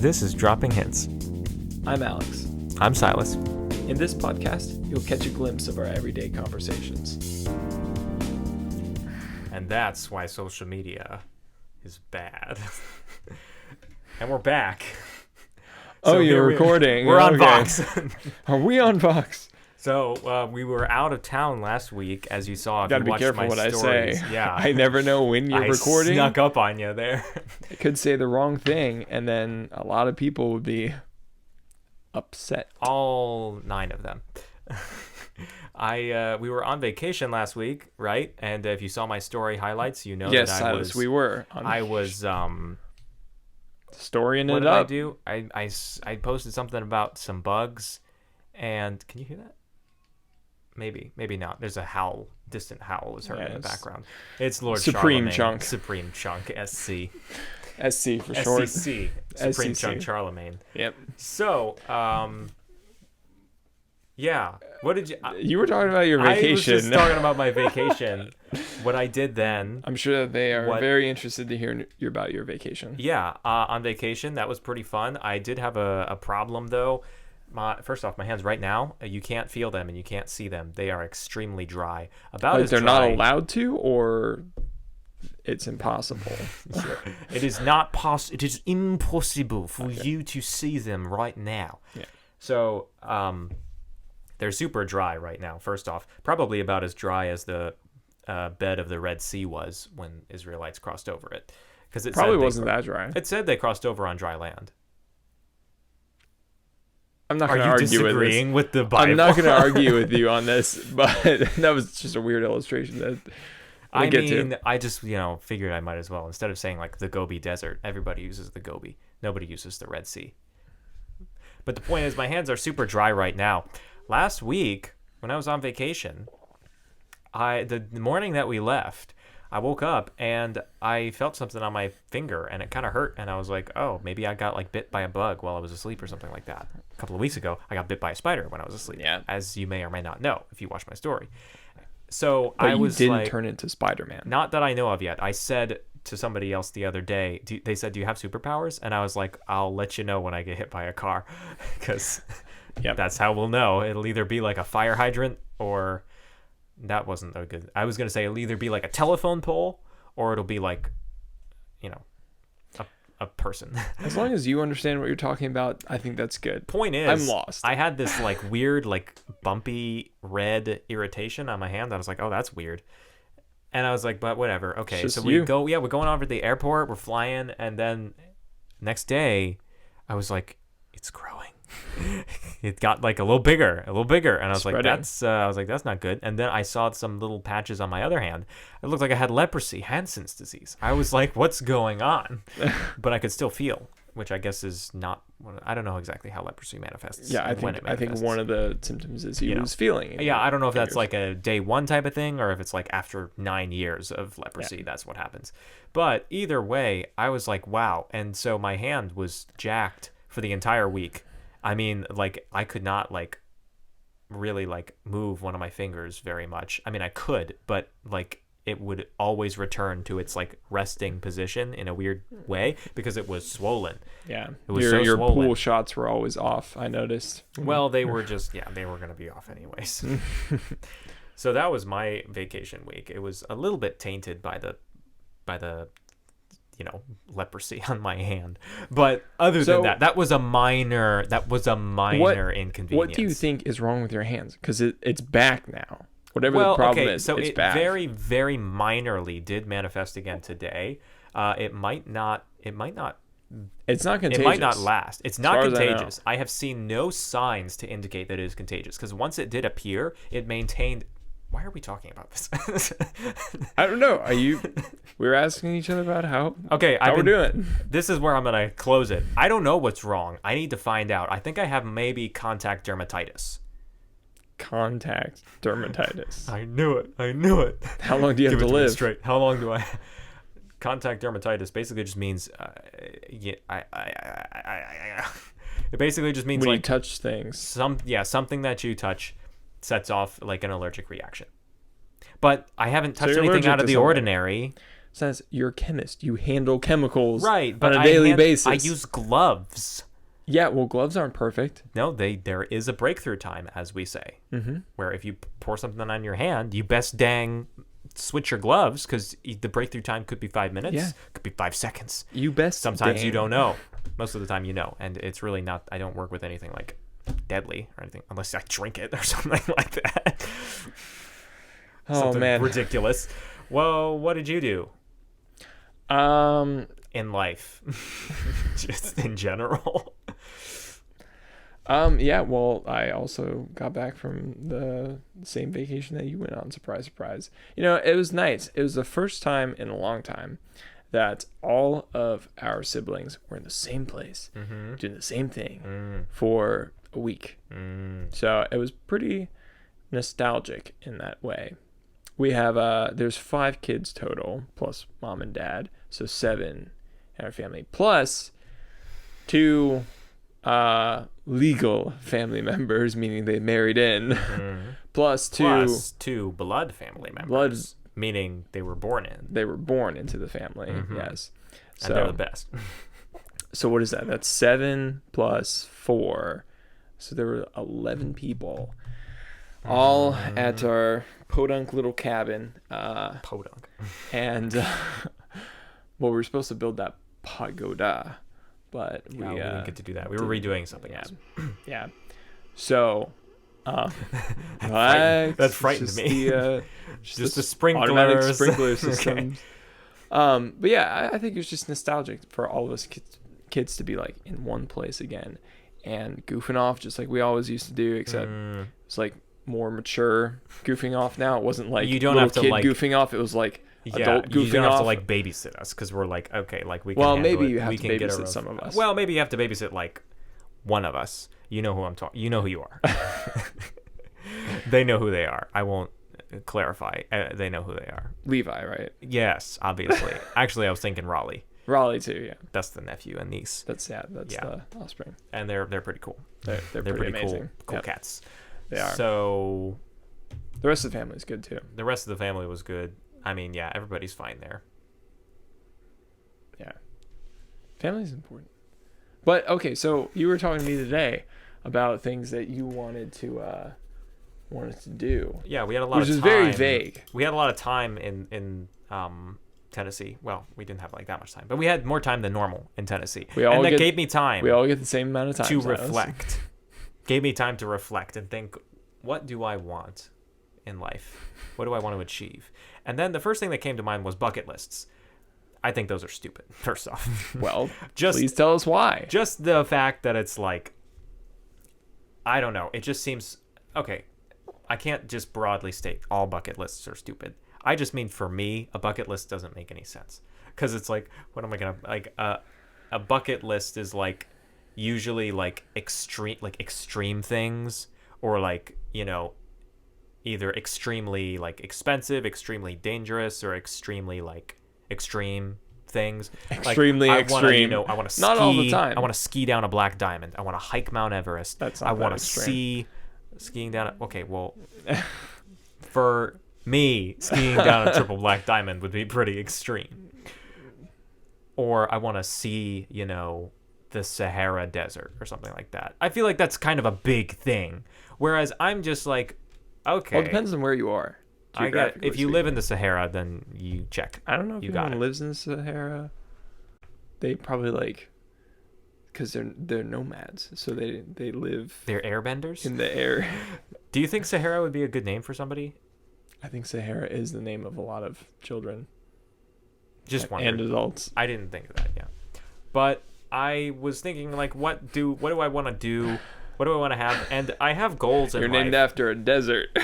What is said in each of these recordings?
This is Dropping Hints. I'm Alex. I'm Silas. In this podcast, you'll catch a glimpse of our everyday conversations. And that's why social media is bad. And we're back. So you're recording. We're on Vox. Are we on Vox? So we were out of town last week, as you saw. If Gotta you be careful my what stories. I say. Yeah, I never know when you're recording. I snuck up on you there. I could say the wrong thing, and then a lot of people would be upset. All 9 of them. We were on vacation last week, right? And if you saw my story highlights, you know yes, that Silas, we were. I was storying what it did up. I do? I posted something about some bugs, and can you hear that? Maybe not. There's a howl. Distant howl is heard in the background. It's Lord Supreme Charlemagne. Chunk. Supreme Chunk. SC. SC for short. SCC. Supreme SCC. Chunk Charlemagne. Yep. So, yeah. What did you? You were talking about your vacation. I was just talking about my vacation. What I did then. I'm sure that they are very interested to hear about your vacation. Yeah, on vacation, that was pretty fun. I did have a problem, though. First off, my hands right now, you can't feel them and you can't see them. They are extremely dry. About as they're dry, not allowed to, or it's impossible. It is not possible. It is impossible for you to see them right now. Yeah. So, they're super dry right now. First off, probably about as dry as the bed of the Red Sea was when Israelites crossed over it, because it probably wasn't that dry. It said they crossed over on dry land. I'm not going to argue disagreeing with the Bible? I'm not going to argue with you on this, but that was just a weird illustration that I just figured I might as well, instead of saying like the Gobi Desert. Everybody uses the Gobi. Nobody uses the Red Sea. But the point is, my hands are super dry right now. Last week, when I was on vacation, the morning that we left, I woke up and I felt something on my finger and it kind of hurt. And I was like, oh, maybe I got like bit by a bug while I was asleep or something like that. A couple of weeks ago, I got bit by a spider when I was asleep, as you may or may not know if you watch my story. So but I was you didn't turn into Spider-Man. Not that I know of yet. I said to somebody else the other day, they said, do you have superpowers? And I was like, I'll let you know when I get hit by a car, because that's how we'll know. It'll either be like a fire hydrant, or that wasn't a good. I was going to say it'll either be like a telephone pole, or it'll be like, a person. As long as you understand what you're talking about, I think that's good. Point is, I'm lost. I had this like weird, like bumpy red irritation on my hand. I was like, oh, that's weird. And I was like, but whatever. Okay, so we're going over to the airport. We're flying, and then next day, I was like, it's growing. It got like a little bigger, and I was like, that's not good. And then I saw some little patches on my other hand. It looked like I had leprosy, Hansen's disease. I was like, what's going on? But I could still feel, which I guess is not. I don't know exactly how leprosy manifests. Yeah, I think one of the symptoms is he was feeling. Yeah, I don't know if that's like a day one type of thing, or if it's like after 9 years of leprosy, that's what happens. But either way, I was like, wow. And so my hand was jacked for the entire week. I mean, like, I could not, like, really, like, move one of my fingers very much. I mean, I could, but, like, it would always return to its, like, resting position in a weird way because it was swollen. Yeah. It was your swollen. Pool shots were always off, I noticed. Well, they were just, they were going to be off anyways. So that was my vacation week. It was a little bit tainted by the leprosy on my hand, but other than that was a minor inconvenience. What do you think is wrong with your hands? Because it's back now. Whatever the problem is, so it's it back. very, very minorly did manifest again today. It might not. It's not contagious. It might not last. It's not contagious. I have seen no signs to indicate that it is contagious, because once it did appear, it maintained. Why are we talking about this? I don't know. We're asking each other about how we're doing. This is where I'm going to close it. I don't know what's wrong. I need to find out. I think I have maybe contact dermatitis. Contact dermatitis. I knew it. How long do you have to live? Straight. How long do I... Contact dermatitis basically just means... it basically just means when like... you touch things. Something that you touch sets off like an allergic reaction. But I haven't touched you're anything allergic out of to the something. ordinary. Since you're a chemist, you handle chemicals right, but on a daily basis. I use gloves. Yeah, well, gloves aren't perfect. No, there is a breakthrough time, as we say, where if you pour something on your hand, you best dang switch your gloves, because the breakthrough time could be 5 minutes, could be 5 seconds. You best. Sometimes you don't know. Most of the time you know, and it's really not. I don't work with anything like deadly or anything unless I drink it or something like that. Oh man, ridiculous. Well, what did you do? In life, just in general. Yeah, well, I also got back from the same vacation that you went on. Surprise, surprise. It was nice. It was the first time in a long time that all of our siblings were in the same place, doing the same thing for a week. So it was pretty nostalgic in that way. We have, there's 5 kids total, plus mom and dad, so 7 in our family, plus 2 legal family members, meaning they married in, plus 2 blood family members, meaning they were born into the family. Yes, so and they're the best. So what is that? That's 7 plus 4, so there were 11 people, all at our podunk little cabin. Podunk. And well, we were supposed to build that pagoda, but we didn't get to do that. We were redoing something else. Yeah. So, that frightened me. Just the sprinklers. Automatic sprinkler systems. Okay. But yeah, I think it was just nostalgic for all of us kids to be like in one place again and goofing off just like we always used to do, except it's like more mature goofing off now. It wasn't like you don't have to kid like goofing off. It was like adult goofing off. You don't have to like babysit us because we're like, okay, like we can. Well, handle maybe it. you have we to can babysit some of us. Well, maybe you have to babysit like one of us. You know who I'm talking. You know who you are. They know who they are. I won't clarify. They know who they are. Levi, right? Yes, obviously. Actually, I was thinking Raleigh. Raleigh too, yeah. That's the nephew and niece. That's the offspring. And they're pretty cool. They're pretty amazing. Cool cats. They are. So the rest of the family is good too. The rest of the family was good. I mean, yeah, everybody's fine there. Yeah. Family's important. But okay, so you were talking to me today about things that you wanted to do. Yeah, we had a lot of time. Which is very vague. We had a lot of time in Tennessee. Well, we didn't have like that much time, but we had more time than normal in Tennessee. And that gave me time. We all get the same amount of time to reflect. Gave me time to reflect and think, what do I want in life? What do I want to achieve? And then the first thing that came to mind was bucket lists. I think those are stupid, first off. Well, please tell us why. Just the fact that it's like, I don't know. It just seems, okay, I can't just broadly state all bucket lists are stupid. I just mean for me, a bucket list doesn't make any sense. Because it's like, what am I going to, like, a bucket list is like usually like extreme things, or like, you know, either extremely like expensive, extremely dangerous, or extremely like extreme things. Extremely like, extreme. I want to ski. Not all the time. I want to ski down a Black Diamond. I want to hike Mount Everest. I want to see skiing down. Okay, well, for me, skiing down a triple Black Diamond would be pretty extreme. Or I want to see, you know, the Sahara Desert or something like that. I feel like that's kind of a big thing. Whereas I'm just like, okay. Well, it depends on where you are. I get, if you live in the Sahara, then you check. I don't know if anyone lives in the Sahara. They probably like, because they're nomads, so they live. They're airbenders in the air. Do you think Sahara would be a good name for somebody? I think Sahara is the name of a lot of children. Just wondered. And adults. I didn't think of that. Yeah, but I was thinking like, what do I want to do? What do I want to have? And I have goals in life. You're named after a desert.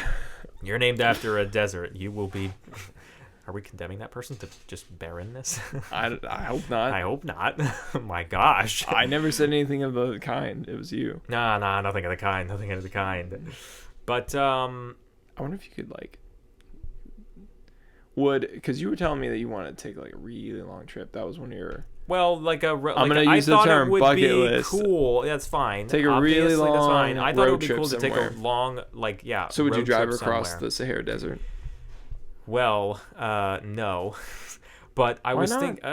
You're named after a desert. You will be. Are we condemning that person to just barrenness? I hope not. I hope not. My gosh. I never said anything of the kind. It was you. Nah, nothing of the kind. Nothing of the kind. But I wonder if you could like. Because you were telling me that you wanted to take like a really long trip. That was one of your. Well, like a. I'm gonna use the term bucket list. Cool. That's fine. Take a really long. That's fine. I thought it would be cool to take a long, like, yeah. So would you drive across the Sahara Desert? Well, no, But I Why was not? thinking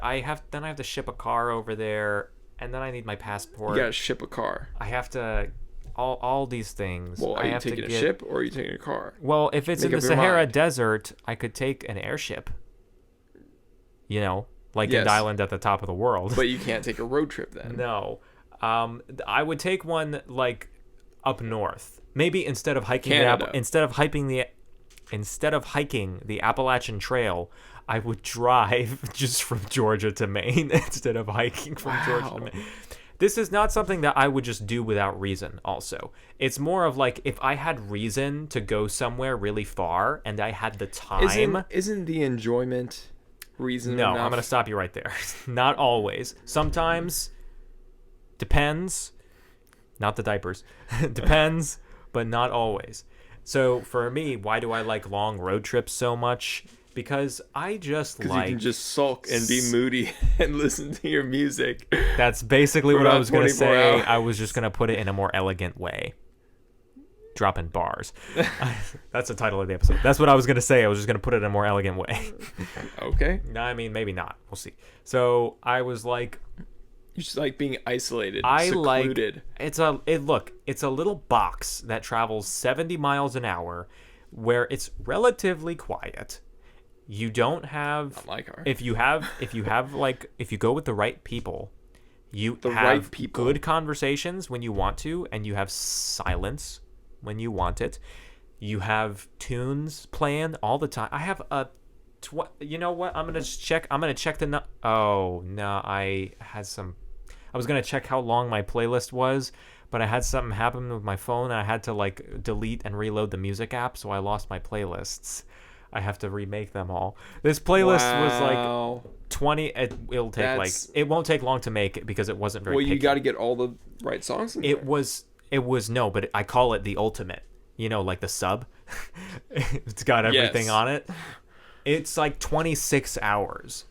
I have to ship a car over there, and then I need my passport. You gotta ship a car. I have to all these things. Well, are I you have taking to a get, ship or are you taking a car? Well, if it's Make in the up your Sahara mind. Desert, I could take an airship. You know, like Yes. an island at the top of the world. But you can't take a road trip then. No. I would take one like up north. Maybe instead of hiking Canada. instead of hiking the Appalachian Trail, I would drive just from Georgia to Maine instead of hiking from Georgia to Maine. This is not something that I would just do without reason, also. It's more of like if I had reason to go somewhere really far and I had the time. Isn't the enjoyment reason No, enough? I'm going to stop you right there. Not always. Sometimes. Depends. Not the diapers. Depends, but not always. So for me, why do I like long road trips so much? Because I just like... Because you can just sulk and be moody and listen to your music. That's basically what I was going to say. hours. I was just going to put it in a more elegant way. Dropping bars. That's the title of the episode. That's what I was going to say. I was just going to put it in a more elegant way. Okay. No, I mean, maybe not. We'll see. So I was like... You just like being isolated, I secluded. like it's a little box that travels 70 miles an hour where it's relatively quiet. You don't have Not my car. if you go with the right people, you have right people. good conversations when you want to, and you have silence when you want it. You have tunes playing all the time. I have a you know what? I'm gonna check the oh no, I was gonna check how long my playlist was, but I had something happen with my phone, and I had to like delete and reload the music app, so I lost my playlists. I have to remake them all. This playlist was like 20. It'll take it won't take long to make because it wasn't very. Well, you picky. got to get all the right songs in there. It was no, but I call it the ultimate. You know, like the sub. It's got everything on it. It's like 26 hours.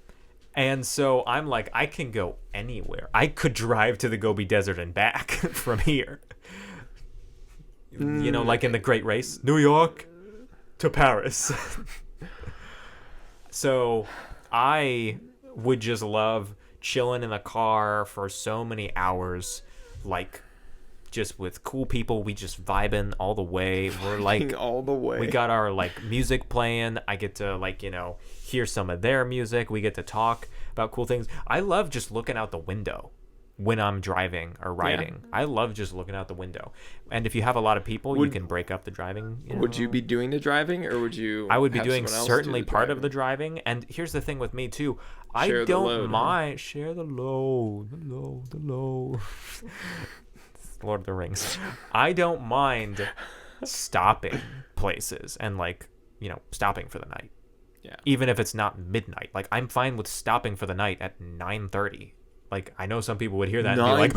And so I'm like, I can go anywhere. I could drive to the Gobi Desert and back from here. You know, like in the Great Race, New York to Paris. So I would just love chilling in the car for so many hours, like just with cool people. We just vibing all the way. We're like all the way. We got our like music playing. I get to like, you know, hear some of their music. We get to talk about cool things. I love just looking out the window when I'm driving or riding. Yeah. I love just looking out the window. And if you have a lot of people, you can break up the driving. You know? Would you be doing the driving, or would you? I would be doing certainly part of the driving. And here's the thing with me too. I don't mind. Share the load. The load. Lord of the Rings. I don't mind stopping places and like, you know, stopping for the night. Yeah. Even if it's not midnight. Like I'm fine with stopping for the night at 9:30. Like I know some people would hear that and be like,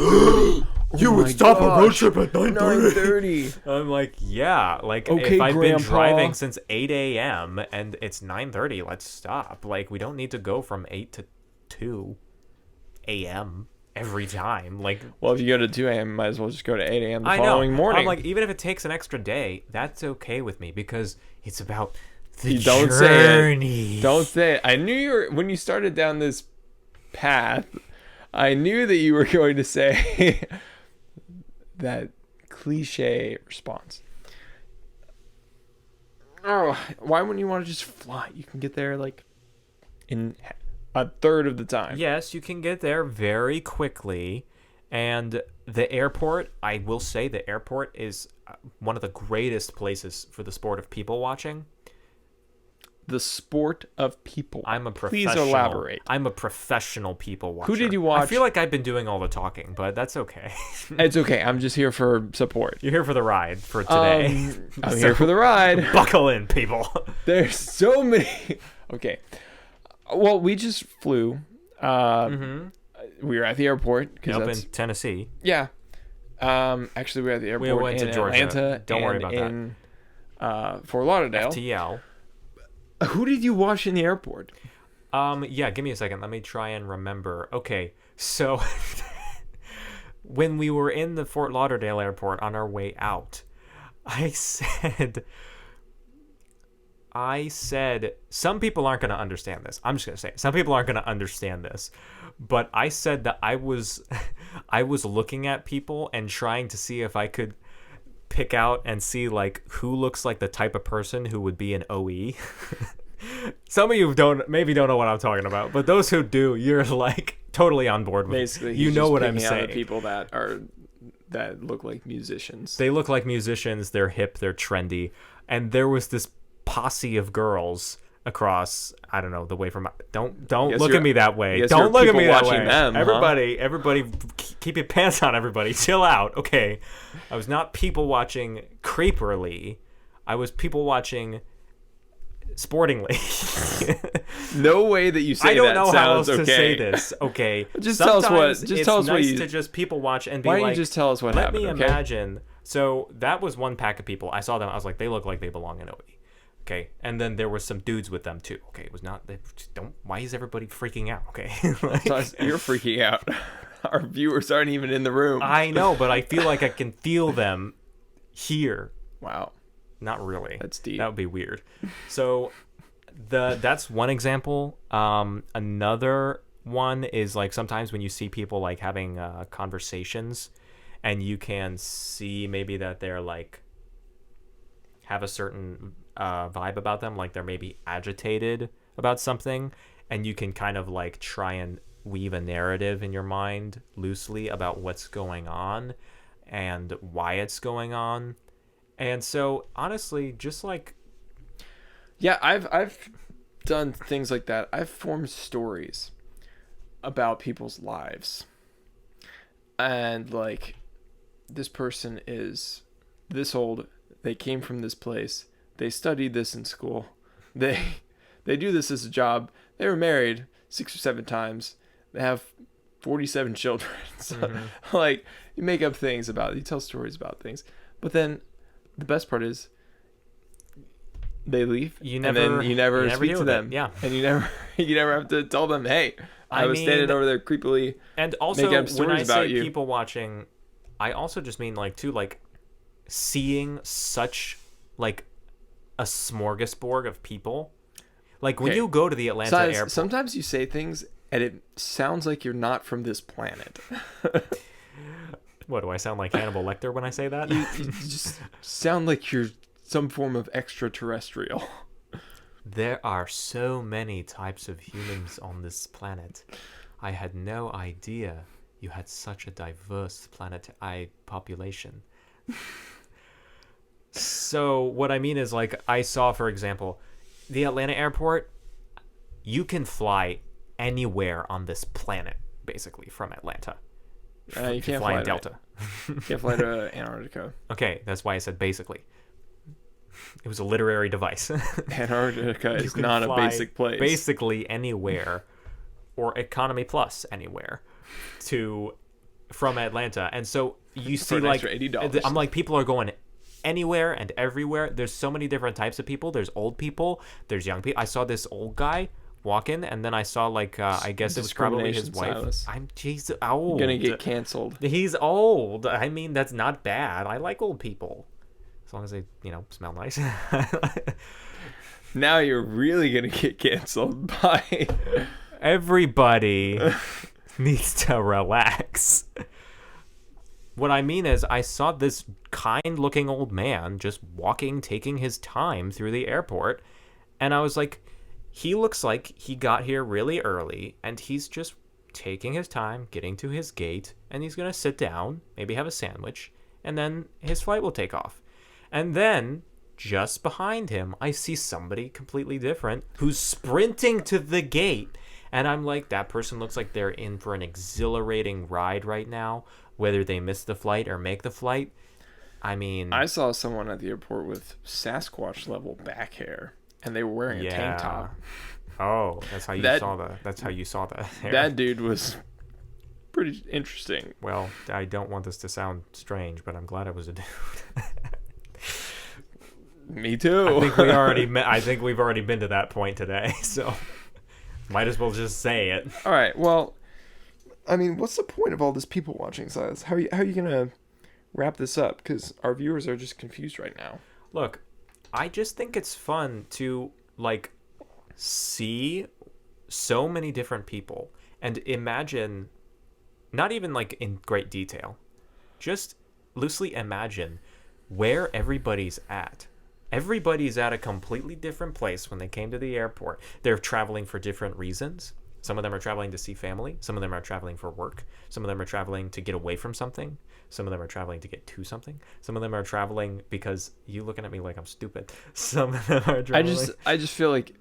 "You would stop a road trip at 9:30." I'm like, "Yeah, like okay, if I've been Grandpa. driving since 8 a.m. and it's 9:30, let's stop. Like we don't need to go from 8 to 2 a.m. every time." Like, well, if you go to 2 a.m., might as well just go to 8 a.m. the following morning. I'm like, even if it takes an extra day, that's okay with me because it's about the Don't journey. Don't say it. I knew when you started down this path, I knew that you were going to say that cliche response. Oh, why wouldn't you want to just fly? You can get there like in a third of the time. Yes, you can get there very quickly. And the airport, I will say the airport is one of the greatest places for the sport of people watching. The sport of people. I'm a professional. Please elaborate. I'm a professional people watcher. Who did you watch? I feel like I've been doing all the talking, but that's okay. It's okay. I'm just here for support. You're here for the ride for today. I'm here for the ride. Buckle in, people. There's so many. Okay. Well, we just flew. We were at the airport. Up in Tennessee. Yeah. Actually, we were at the airport went to Georgia. Atlanta. Don't worry about that. Fort Lauderdale. FTL. Who did you watch in the airport? Yeah, give me a second. Let me try and remember. Okay, so when we were in the Fort Lauderdale airport on our way out, I said, I said some people aren't going to understand this. I'm just going to say some people aren't going to understand this. But I said that I was looking at people and trying to see if I could pick out and see like who looks like the type of person who would be an OE. Some of you maybe don't know what I'm talking about, but those who do, you're like totally on board with. Basically, you know what I'm saying. People that look like musicians. They look like musicians. They're hip. They're trendy. And there was this posse of girls across, I don't know, the way from. Don't look at me that way. Don't look at me that way. Them, everybody, keep your pants on. Everybody, chill out. Okay, I was not people watching creepily. I was people watching sportingly. No way that you say that. I don't know how else okay. to say this. Okay, just tell us what. Just tell us nice what you. To just people watch and be why like. Why don't you just tell us what happened? Let me imagine. So that was one pack of people. I saw them. I was like, they look like they belong in OE. Okay, and then there were some dudes with them too. Okay, it was not. They don't. Why is everybody freaking out? Okay, you're freaking out. Our viewers aren't even in the room. I know, but I feel like I can feel them here. Wow. Not really. That's deep. That would be weird. So that's one example. Another one is like sometimes when you see people like having conversations, and you can see maybe that they're like have a certain vibe about them, like they're maybe agitated about something, and you can kind of like try and weave a narrative in your mind loosely about what's going on and why it's going on. And so honestly, just like I've done things like that. I've formed stories about people's lives, and like this person is this old, they came from this place, they studied this in school, they do this as a job, they were married 6 or 7 times, they have 47 children. So like you make up things about it, you tell stories about things, but then the best part is they leave, and then you never speak to them. Yeah, and you never have to tell them, hey, I was standing over there creepily. And also, when I say people watching, I also just mean like too, like seeing such like a smorgasbord of people. Like when you go to the Atlanta airport, sometimes you say things and it sounds like you're not from this planet. What, do I sound like Hannibal Lecter when I say that? You just sound like you're some form of extraterrestrial. There are so many types of humans on this planet. I had no idea you had such a diverse planetary population. So what I mean is, like, I saw, for example, the Atlanta airport, you can fly anywhere on this planet, basically, from Atlanta. You can't fly in Delta. You can't fly to Antarctica. Okay, that's why I said basically. It was a literary device. Antarctica is not a basic place. Basically anywhere, or economy plus anywhere, from Atlanta. And so you see, like, $80. I'm like, people are going anywhere and everywhere. There's so many different types of people. There's old people. There's young people. I saw this old guy walk in, and then I saw, like, I guess it was probably his wife. Silas. I'm old. You're gonna get canceled. He's old. I mean, that's not bad. I like old people, as long as they, smell nice. Now you're really gonna get canceled by everybody. Needs to relax. What I mean is, I saw this kind-looking old man just walking, taking his time through the airport, and I was like, he looks like he got here really early, and he's just taking his time, getting to his gate, and he's going to sit down, maybe have a sandwich, and then his flight will take off. And then, just behind him, I see somebody completely different who's sprinting to the gate, and I'm like, that person looks like they're in for an exhilarating ride right now, whether they miss the flight or make the flight. I mean, I saw someone at the airport with Sasquatch-level back hair. And they were wearing a tank top. Oh, that's how you saw that. Hair. That dude was pretty interesting. Well, I don't want this to sound strange, but I'm glad it was a dude. Me too. I think we've already been to that point today, so might as well just say it. All right. Well, I mean, what's the point of all this people watching, Silas? How are you gonna wrap this up? Because our viewers are just confused right now. Look, I just think it's fun to like see so many different people and imagine, not even like in great detail, just loosely imagine where everybody's at. Everybody's at a completely different place when they came to the airport. They're traveling for different reasons. Some of them are traveling to see family. Some of them are traveling for work. Some of them are traveling to get away from something. Some of them are traveling to get to something. Some of them are traveling because you looking at me like I'm stupid. Some of them are traveling. I just feel like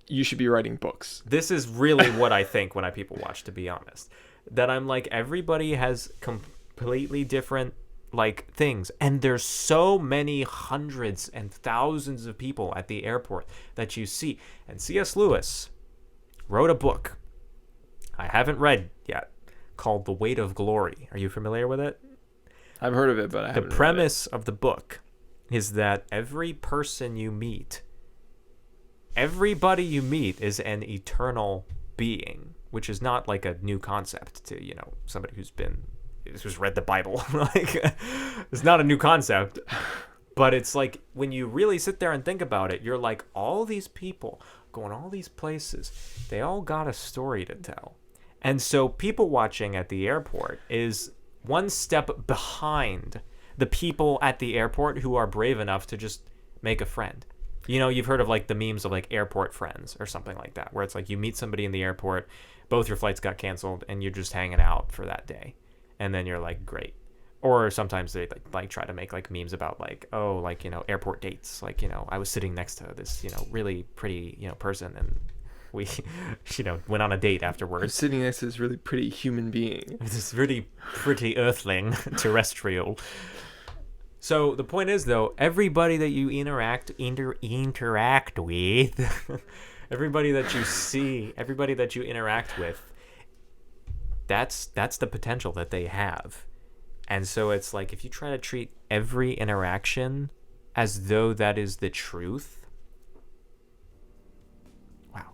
you should be writing books. This is really what I think when people watch, to be honest. That I'm like, everybody has completely different like things, and there's so many hundreds and thousands of people at the airport that you see. And C.S. Lewis wrote a book I haven't read yet called The Weight of Glory. Are you familiar with it? I've heard of it, but I haven't read it. The premise of the book is that every person you meet, everybody you meet is an eternal being, which is not like a new concept to, you know, somebody who's read the Bible. Like, it's not a new concept, but it's like when you really sit there and think about it, you're like, all these people going all these places, they all got a story to tell. And so people watching at the airport is one step behind the people at the airport who are brave enough to just make a friend. You know, you've heard of like the memes of like airport friends or something like that, where it's like you meet somebody in the airport, both your flights got canceled, and you're just hanging out for that day. And then you're like, great. Or sometimes they like try to make like memes about like, oh, like, you know, airport dates. Like, you know, I was sitting next to this, you know, really pretty, you know, person, and we, you know, went on a date afterwards. I'm sitting next to this really pretty human being. This really pretty earthling, terrestrial. So the point is, though, everybody that you interact with, everybody that you see, everybody that you interact with, that's the potential that they have. And so it's like, if you try to treat every interaction as though that is the truth, wow,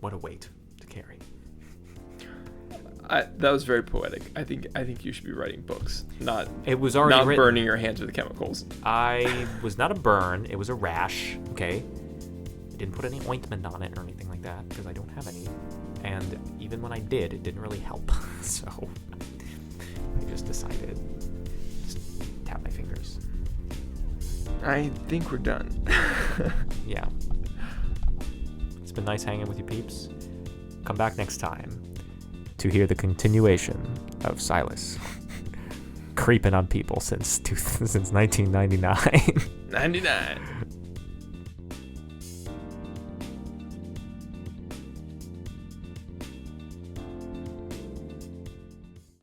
what a weight to carry. That was very poetic. I think you should be writing books, not it was already not written. Burning your hands with chemicals. I was not a burn. It was a rash. Okay, I didn't put any ointment on it or anything like that because I don't have any. And even when I did, it didn't really help. So I just decided just tap my fingers. I think we're done. Yeah. It's been nice hanging with you peeps. Come back next time to hear the continuation of Silas creeping on people since 1999. 99.